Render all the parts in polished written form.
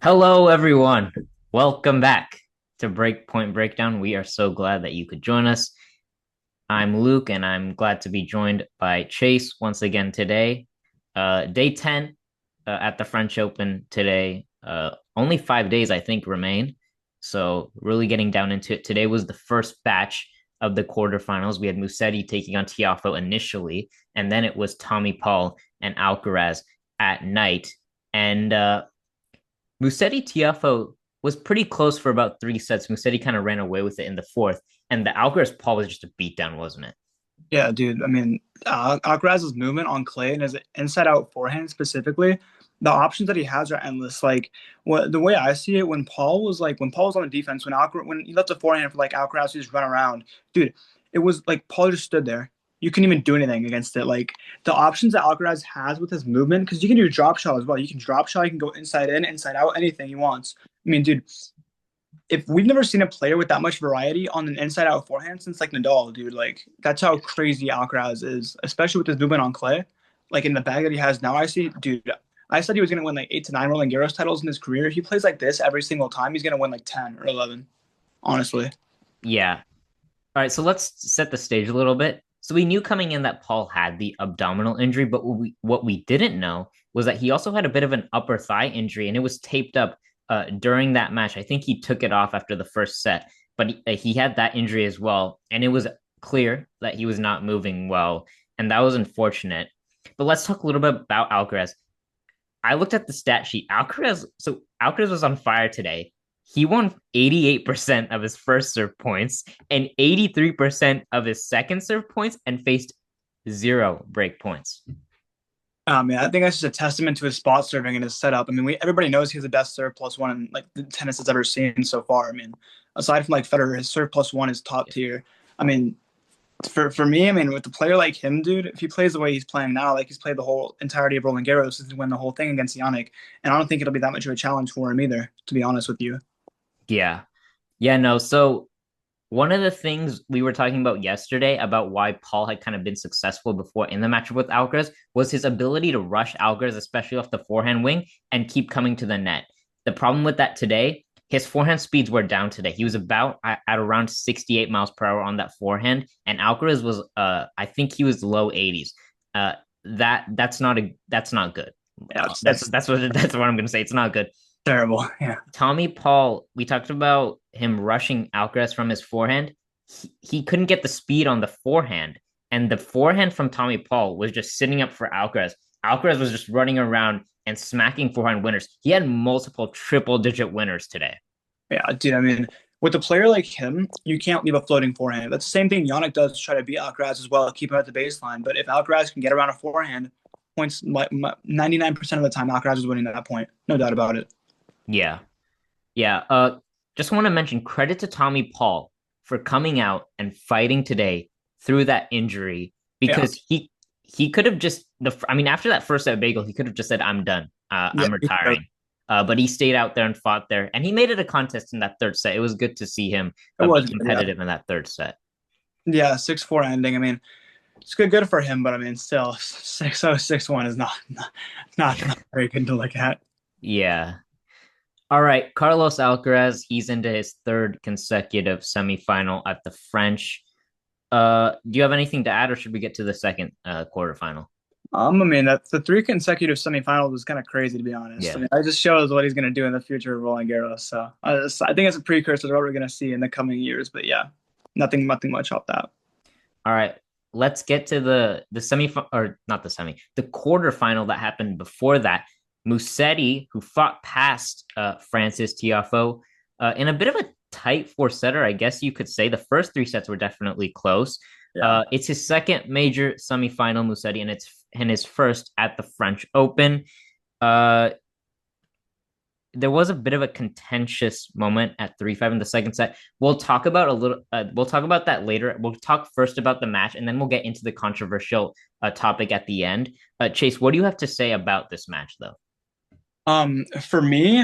Hello, everyone. Welcome back to Breakpoint Breakdown. We are so glad that you could join us. I'm Luke, and I'm glad to be joined by Chase once again today. Day 10 at the French Open today. Only 5 days, I think, remain. So, really getting down into it. Today was the first batch of the quarterfinals. We had Musetti taking on Tiafoe initially, and then it was Tommy Paul and Alcaraz at night. And Musetti Tiafoe was pretty close for about 3 sets. Musetti kind of ran away with it in the fourth, and the Alcaraz Paul was just a beatdown, wasn't it? Yeah, dude. I mean, Alcaraz's movement on clay and his inside-out forehand specifically, the options that he has are endless. Like what the way I see it, when Paul was on the defense, when he left the forehand for like Alcaraz to just run around, dude, it was like Paul just stood there. You couldn't even do anything against it. Like the options that Alcaraz has with his movement, because you can do drop shot as well. You can drop shot, you can go inside in, inside out, anything he wants. I mean, dude, if we've never seen a player with that much variety on an inside out forehand since like Nadal, dude. Like that's how crazy Alcaraz is, especially with his movement on clay. Like in the bag that he has now, I see, dude. I said he was gonna win like 8 to 9 Roland Garros titles in his career. If he plays like this every single time, he's gonna win like 10 or 11. Honestly, Yeah. All right, so let's set the stage a little bit. So we knew coming in that Paul had the abdominal injury, but what we didn't know was that he also had a bit of an upper thigh injury, and it was taped up during that match. I think he took it off after the first set, but he had that injury as well, and it was clear that he was not moving well, and that was unfortunate. But let's talk a little bit about Alcaraz. I looked at the stat sheet. Alcaraz was on fire today. He won 88% of his first serve points and 83% of his second serve points and faced zero break points. yeah, I think that's just a testament to his spot serving and his setup. I mean, we everybody knows he's the best serve plus one in like the tennis has ever seen so far. I mean, aside from like Federer, his serve plus one is top tier. I mean, for me, I mean, with a player like him, dude, if he plays the way he's playing now, like he's played the whole entirety of Roland Garros to win the whole thing against Yannick, and I don't think it'll be that much of a challenge for him either, to be honest with you. Yeah. Yeah, no. So one of the things we were talking about yesterday about why Paul had kind of been successful before in the matchup with Alcaraz was his ability to rush Alcaraz, especially off the forehand wing, and keep coming to the net. The problem with that today, his forehand speeds were down today. He was about at around 68 miles per hour on that forehand, and Alcaraz was I think he was low 80s. That's not good. Yeah, That's what I'm gonna say. It's not good. terrible. Yeah, Tommy Paul, we talked about him rushing Alcaraz from his forehand. He couldn't get the speed on the forehand, and the forehand from Tommy Paul was just sitting up for Alcaraz. Alcaraz was just running around and smacking forehand winners. He had multiple triple digit winners today. yeah, dude. I mean, with a player like him, you can't leave a floating forehand. That's the same thing Yannick does to try to beat Alcaraz as well, keep him at the baseline. But if Alcaraz can get around a forehand, points 99% of the time, Alcaraz is winning that point, no doubt about it. Yeah. Yeah. Just want to mention credit to Tommy Paul for coming out and fighting today through that injury Yeah, because he could have just I mean after that first set bagel he could have just said I'm done. yeah, I'm retiring. But he stayed out there and fought there and he made it a contest in that third set. It was good to see him it be was good. Yeah, competitive in that third set. yeah, 6-4 ending. I mean, it's good for him, but I mean, still 6-0, 6-1 is not very good to look at. Yeah. All right, Carlos Alcaraz, he's into his third consecutive semifinal at the French. Do you have anything to add, or should we get to the second quarterfinal? I mean, that's the three consecutive semifinals is kind of crazy to be honest. I Yeah. mean, it just shows what he's going to do in the future of Roland Garros. So I think it's a precursor to what we're going to see in the coming years. But yeah, nothing much off that. All right. Let's get to the semi or not the semi, the quarterfinal that happened before that. Musetti, who fought past Frances Tiafoe in a bit of a tight four setter, I guess you could say. The first 3 sets were definitely close. Yeah. It's his second major semifinal, Musetti, and it's his first at the French Open. Uh, there was a bit of a contentious moment at 3-5 in the second set. We'll talk about a little we'll talk about that later. We'll talk first about the match and then we'll get into the controversial topic at the end. Chase, what do you have to say about this match though? For me,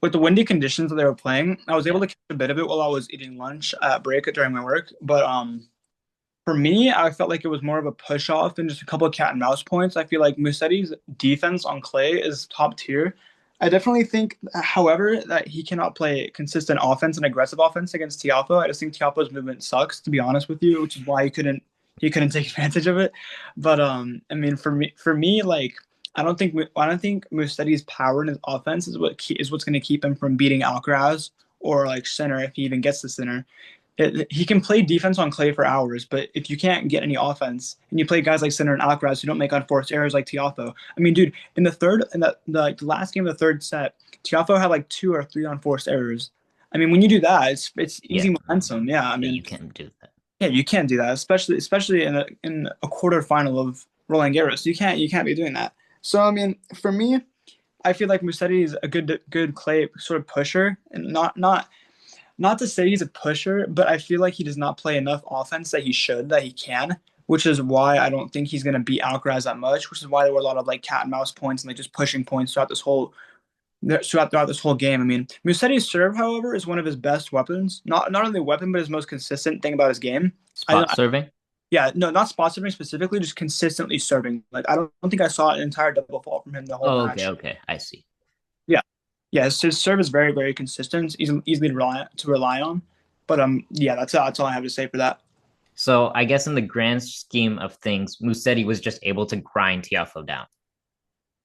with the windy conditions that they were playing, I was able Yeah. to catch a bit of it while I was eating lunch at break during my work. But for me, I felt like it was more of a push off than just a couple of cat and mouse points. I feel like Musetti's defense on clay is top tier. I definitely think, however, that he cannot play consistent offense and aggressive offense against Tiafoe. I just think Tiafoe's movement sucks, to be honest with you, which is why he couldn't take advantage of it. But I mean, for me, like I don't think Musetti's power in his offense is what's going to keep him from beating Alcaraz or like center if he even gets the center. He can play defense on clay for hours, but if you can't get any offense and you play guys like Sinner and Alcaraz who don't make unforced errors like Tiafoe, I mean, dude, in the last game of the third set, Tiafoe had like two or three unforced errors. I mean, when you do that, it's Yeah, easy momentum. Yeah, I yeah, mean, you can't do that. yeah, you can't do that, especially in a quarterfinal of Roland Garros. You can't be doing that. So I mean, for me, I feel like Musetti is a good clay sort of pusher, and not to say he's a pusher, but I feel like he does not play enough offense that he can, which is why I don't think he's going to beat Alcaraz that much, which is why there were a lot of like cat and mouse points and like just pushing points throughout this whole game. I mean, Musetti's serve, however, is one of his best weapons. Not only a weapon, but his most consistent thing about his game. Spot serving. Yeah, no, not spot serving specifically, just consistently serving. Like I don't think I saw an entire double fault from him the whole Oh, okay, match. okay, I see. Yeah, yeah, his serve is very, very consistent, easily to rely on. But yeah, that's all I have to say for that. So I guess in the grand scheme of things, Musetti was just able to grind Tiafo down.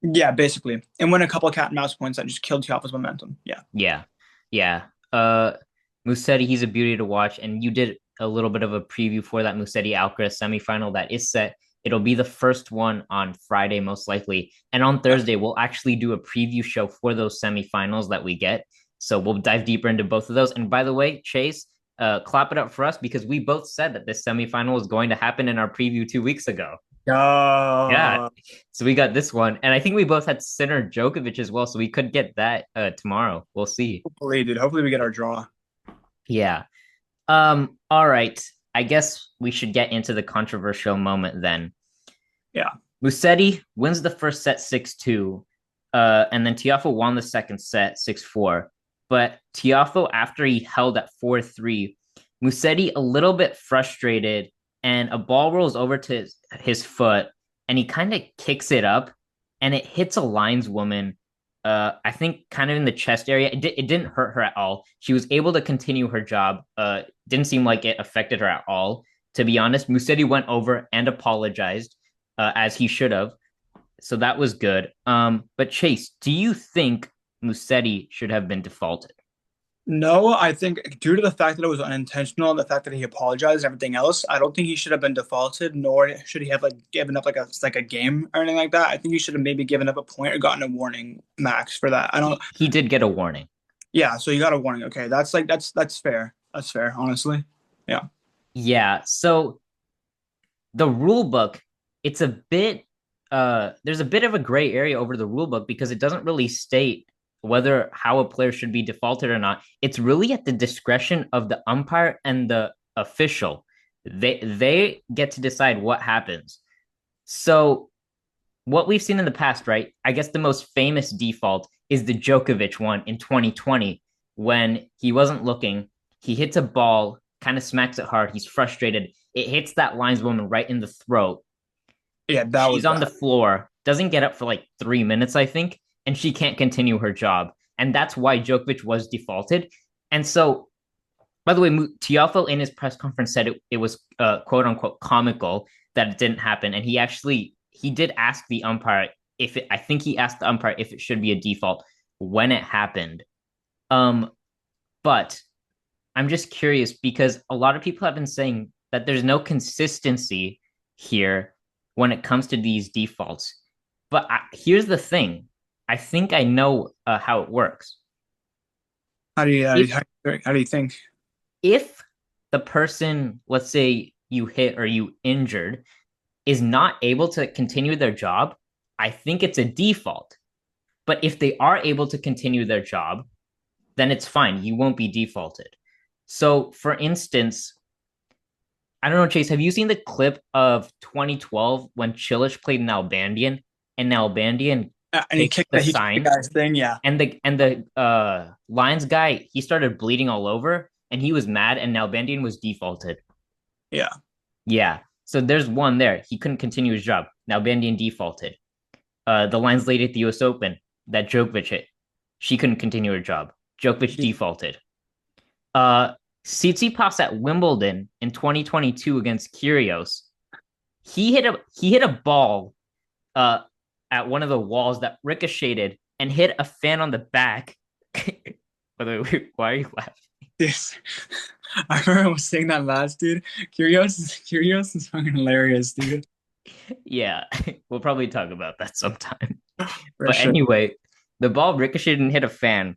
Yeah, basically, and win a couple of cat and mouse points that just killed Tiafoe's momentum. Yeah, Yeah, yeah. Musetti, he's a beauty to watch, and you did a little bit of a preview for that Musetti Alcaraz semifinal that is set. It'll be the first one on Friday, most likely, and on yeah. Thursday we'll actually do a preview show for those semifinals that we get. So we'll dive deeper into both of those. And by the way, Chase, clap it up for us because we both said that this semifinal was going to happen in our preview 2 weeks ago. Yeah. Uh, So we got this one. And I think we both had Sinner Djokovic as well. So we could get that tomorrow. We'll see. hopefully, dude. Hopefully, we get our draw. Yeah. All right. I guess we should get into the controversial moment then. Yeah, Musetti wins the first set 6-2. And then Tiafoe won the second set 6-4. But Tiafoe, after he held at 4-3, Musetti a little bit frustrated, and a ball rolls over to his foot, and he kind of kicks it up, and it hits a lineswoman. I think kind of in the chest area. It didn't hurt her at all. She was able to continue her job. Didn't seem like it affected her at all. To be honest, Musetti went over and apologized, as he should have. So that was good. But Chase, do you think Musetti should have been defaulted? no, I think due to the fact that it was unintentional and the fact that he apologized and everything else, I don't think he should have been defaulted, nor should he have like given up like a game or anything like that. I think he should have maybe given up a point or gotten a warning max for that. I don't. He did get a warning. Yeah, so you got a warning. Okay, that's fair. That's fair, honestly. Yeah. Yeah. So the rule book, it's a bit there's a bit of a gray area over the rule book because it doesn't really state whether how a player should be defaulted or not. It's really at the discretion of the umpire and the official. They get to decide what happens. So what we've seen in the past, right? I guess the most famous default is the Djokovic one in 2020 when he wasn't looking. He hits a ball, kind of smacks it hard. He's frustrated. It hits that lineswoman right in the throat. Yeah, that She's was on the bad. floor, doesn't get up for like 3 minutes, I think, and she can't continue her job. And that's why Djokovic was defaulted. And so, by the way, Tiafo in his press conference said it was quote unquote comical that it didn't happen. And he did ask the umpire if it, I think he asked the umpire if it should be a default when it happened. Um, but I'm just curious because a lot of people have been saying that there's no consistency here when it comes to these defaults. But here's the thing: I think I know how it works. How do you how do If you, how do you think? if the person, let's say you hit or you injured, is not able to continue their job, I think it's a default. But if they are able to continue their job, then it's fine. You won't be defaulted. So, for instance, I don't know, Chase, have you seen the clip of 2012 when Chilich played an Albandian and Albandian And kicked the he kicked the sign guy's thing. Yeah, and the Lions guy he started bleeding all over and he was mad and Albandian was defaulted. yeah. Yeah. So there's one there. He couldn't continue his job. Now Bandian defaulted. The Lions lady at the US Open that Djokovic hit. She couldn't continue her job. Djokovic defaulted. Uh, Tsitsipas at Wimbledon in 2022 against Kyrgios. He hit a ball uh at one of the walls that ricocheted and hit a fan on the back. By the way, why are you laughing? This, I remember I was saying that last, dude. Curious is fucking hilarious, dude. Yeah, we'll probably talk about that sometime. For But sure. anyway, the ball ricocheted and hit a fan.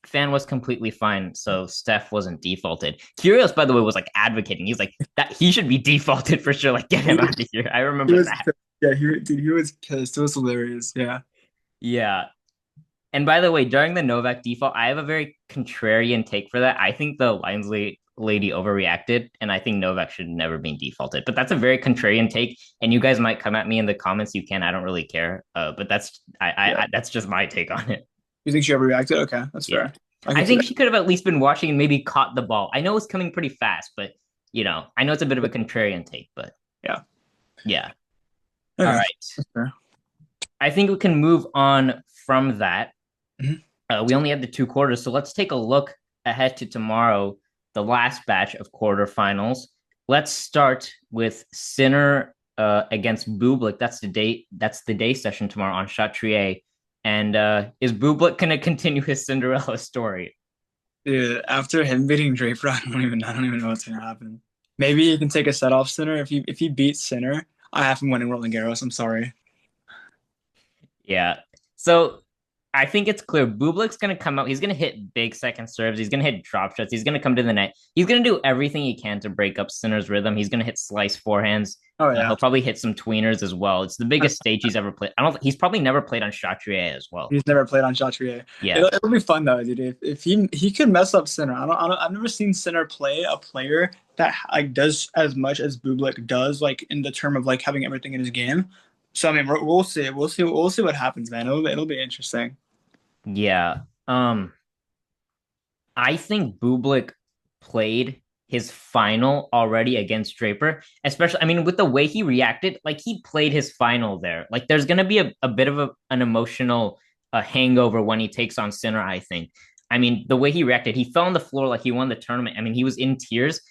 Fan was completely fine, so Steph wasn't defaulted. Curious, by the way, was like advocating. He's like that he should be defaulted for sure. Like get He him out was, of here. I he remember was that. yeah, he was pissed. It was hilarious. Yeah. Yeah. And by the way, during the Novak default, I have a very contrarian take for that. I think the lady overreacted, and I think Novak should never be defaulted. But that's a very contrarian take, and you guys might come at me in the comments. You can. I don't really care. But Yeah. that's just my take on it. You think she overreacted? Okay, that's Yeah. fair. I I can see think that. she could have at least been watching and maybe caught the ball. I know it's coming pretty fast, but I know it's a bit of a contrarian take, but Yeah. yeah. All Okay. right. That's fair. I think we can move on from that. Mhm. We only have the two quarters, so let's take a look ahead to tomorrow, the last batch of quarterfinals. Let's start with Sinner against Bublik. That's the date. That's the day session tomorrow on Chatrier. And is Bublik going to continue his Cinderella story? Dude, after him beating Draper, I don't even know what's gonna happen. Maybe he can take a set off Sinner. If he beats Sinner, I have him winning Roland Garros. I'm sorry. Yeah. So I think it's clear. Bublik's going to come out. He's going to hit big second serves. He's going to hit drop shots. He's going to come to the net. He's going to do everything he can to break up Sinner's rhythm. He's going to hit slice forehands. Oh yeah. He'll probably hit some tweeners as well. It's the biggest stage he's ever played. I don't. He's probably never played on Chatrier as well. He's never played on Chatrier. Yeah. It'll be fun though, dude. If he could mess up Sinner, I've never seen Sinner play a player that like does as much as Bublik does, like in the term of like having everything in his game. So I mean, we'll see. We'll see what happens, man. It'll be interesting. Yeah. I think Bublik played his final already against Draper, especially, I mean, with the way he reacted, like he played his final there. Like there's going to be a bit of an emotional hangover when he takes on Sinner, I think. I mean, the way he reacted, he fell on the floor like he won the tournament. I mean, he was in tears.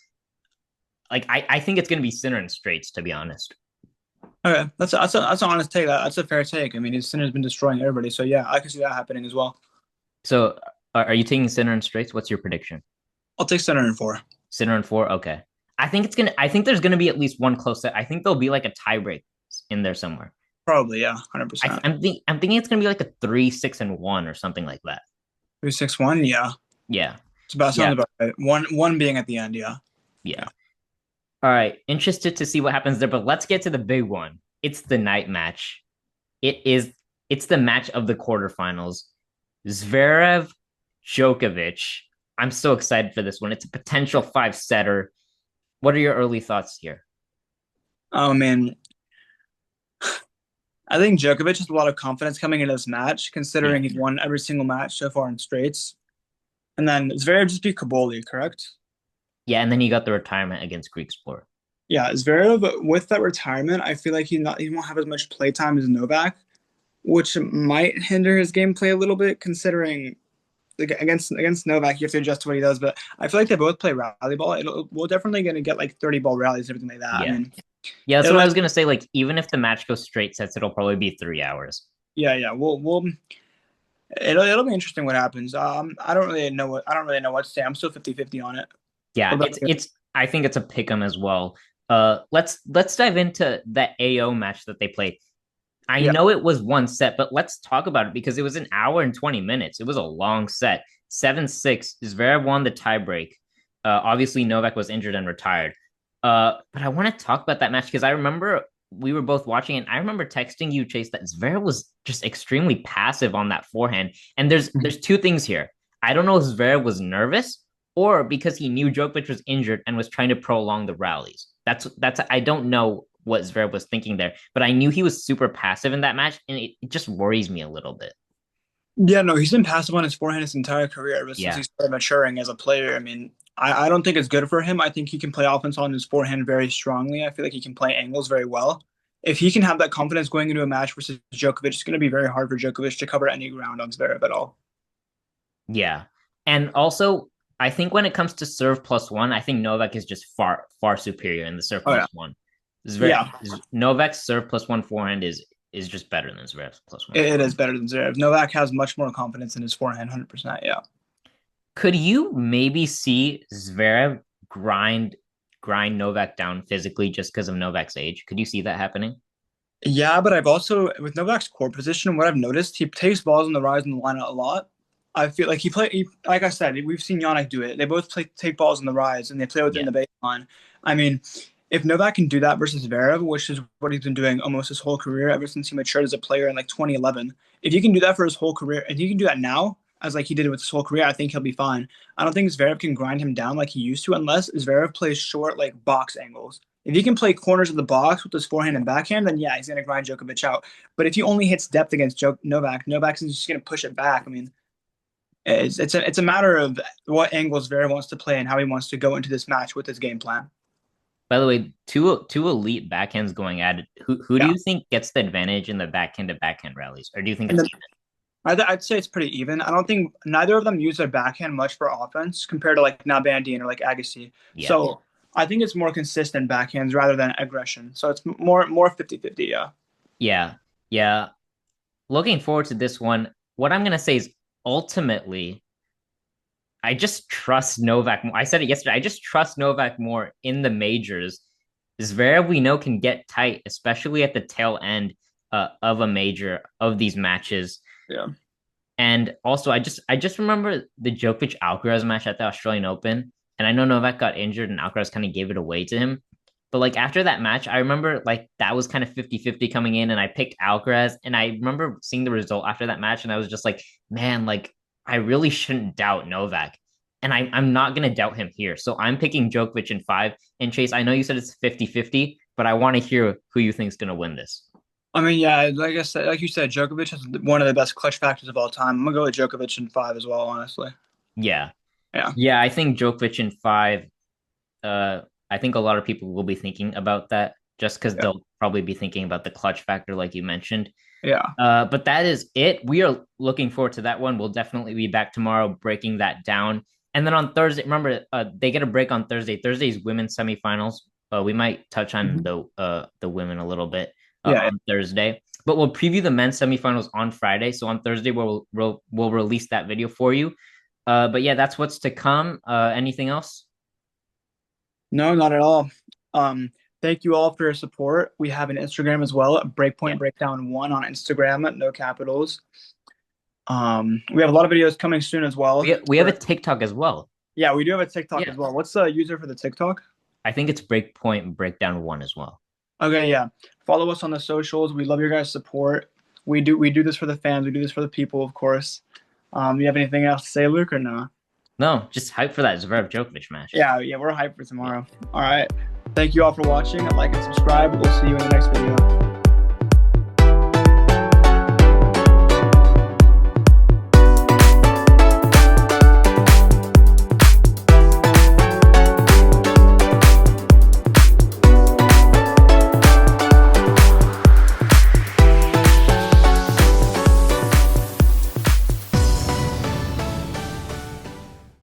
Like, I think it's going to be Sinner in straights, to be honest. Okay, that's an honest take. That's a fair take. I mean, his Sinner's been destroying everybody, so yeah, I can see that happening as well. So, are you taking Sinner in straights? What's your prediction? I'll take Sinner in four. Sinner in four? Okay. I think there's gonna be at least one close set. I think there'll be like a tiebreak in there somewhere. Probably, yeah, 100%. I'm thinking it's gonna be like a 3-6-1 or something like that. 3-6-1, yeah. Yeah. It's about Yeah. sounds about right. One being at the end, yeah. Yeah. Yeah. All right. Interested to see what happens there, but let's get to the big one. It's the night match. It is it's the match of the quarterfinals. Zverev, Djokovic. I'm so excited for this one. It's a potential five setter. What are your early thoughts here? Oh man, I think Djokovic has a lot of confidence coming into this match, Yeah. considering he's won every single match so far in straights. And then Zverev just beat Kaboli, correct? Yeah, and then he got the retirement against Greek Sport. Yeah, Zverev with that retirement, I feel like he won't have as much play time as Novak, which might hinder his gameplay a little bit, considering like, against Novak, you have to adjust to what he does. But I feel like they both play rally ball. We're definitely going to get like 30 ball rallies and everything like that. I Yeah. mean, Yeah, that's what it'll I was gonna say. Like, even if the match goes straight sets, it'll probably be 3 hours. yeah, yeah. It'll be interesting what happens. I don't really know what to say. I'm still 50-50 on it. What Yeah, about you? it's I think it's a pick 'em as well. Let's dive into that AO match that they played. I Yeah, know it was one set, but let's talk about it because it was an hour and 20 minutes. It was a long set. 7-6. Zverev won the tiebreak. Obviously, Novak was injured and retired. But I want to talk about that match because I remember we were both watching and I remember texting you, Chase, that Zverev was just extremely passive on that forehand. And there's two things here. I don't know if Zverev was nervous or because he knew Djokovic was injured and was trying to prolong the rallies. That's I don't know what Zverev was thinking there, but I knew he was super passive in that match, and it just worries me a little bit. yeah. No, he's been passive on his forehand his entire career, but since he Yeah, started maturing as a player, I mean, I don't think it's good for him. I think he can play offense on his forehand very strongly. I feel like he can play angles very well. If he can have that confidence going into a match versus Djokovic, it's going to be very hard for Djokovic to cover any ground on Zverev at all. Yeah. And also, I think when it comes to serve plus one, I think Novak is just far superior in the serve Oh plus yeah, one. yeah. Novak's serve plus one forehand is just better than Zverev's plus one It forehand. is better than Zverev. Novak has much more confidence in his forehand, 100%. Yeah. Could you maybe see Zverev grind grind Novak down physically just because of Novak's age? Could you see that happening? Yeah, but I've also with Novak's court position, what I've noticed, he takes balls on the rise in the lineup a lot. I feel like like I said, we've seen Yannick do it. They both take balls on the rise and they play within Yeah. the baseline. I mean, if Novak can do that versus Zverev, which is what he's been doing almost his whole career ever since he matured as a player in like 2011, if he can do that for his whole career and he can do that now, as like he did with his whole career, I think he'll be fine. I don't think Zverev can grind him down like he used to unless Zverev plays short like box angles. If he can play corners of the box with his forehand and backhand, then yeah, he's going to grind Djokovic out. But if he only hits depth against Novak, Novak's just going to push it back. I mean, it's a matter of what angles Zverev wants to play and how he wants to go into this match with his game plan. By the way, two elite backhands going at it. Who do Yeah, you think gets the advantage in the backhand to backhand rallies, or do you think and it's then I'd say it's pretty even. I don't think neither of them use their backhand much for offense compared to like Nalbandian or like Agassi. even? Yeah, So I think it's more consistent backhands rather than aggression. So it's more 50-50. Yeah. yeah, yeah. Looking forward to this one. What I'm gonna say is ultimately, I just trust Novak more. I said it yesterday. I just trust Novak more in the majors. Zverev, we know, can get tight, especially at the tail end of a major of these matches. Yeah. And also, I just remember the Djokovic Alcaraz match at the Australian Open, and I know Novak got injured and Alcaraz kind of gave it away to him. But like after that match, I remember like that was kind of 50-50 coming in, and I picked Alcaraz. And I remember seeing the result after that match, and I was just like, man, like I really shouldn't doubt Novak. And I'm not gonna doubt him here. So I'm picking Djokovic in five. And Chase, I know you said it's 50-50, but I want to hear who you think is gonna win this. I mean, yeah, like I said, like you said, Djokovic is one of the best clutch factors of all time. I'm gonna go with Djokovic in five as well, honestly. Yeah. Yeah, Yeah, I think Djokovic in five. uh I think a lot of people will be thinking about that just because yeah, they'll probably be thinking about the clutch factor, like you mentioned. yeah. But that is it. We are looking forward to that one. We'll definitely be back tomorrow breaking that down. And then on Thursday, remember, they get a break on Thursday. Thursday's women's semifinals. We might touch on Mhm. the women a little bit Yeah, yeah. on Thursday, but we'll preview the men's semifinals on Friday. So on Thursday, we'll release that video for you. But yeah, that's what's to come. Anything else? No, not at all. Um, Thank you all for your support. We have an Instagram as well, Yeah, Breakpoint Breakdown One on Instagram, no capitals. We have a lot of videos coming soon as well. we have a TikTok as well. Yeah, we do have a TikTok Yeah, as well. What's the user for the TikTok? I think it's Breakpoint Breakdown One as well. Okay, yeah. Follow us on the socials. We love your guys' support. We do this for the fans. We do this for the people, of course. You have anything else to say, Luke, or no? No, just hype for that Zverev Djokovic match. Yeah, yeah, we're hyped for Yeah. tomorrow. All right. Thank you all for watching. Like and subscribe. We'll see you in the next video.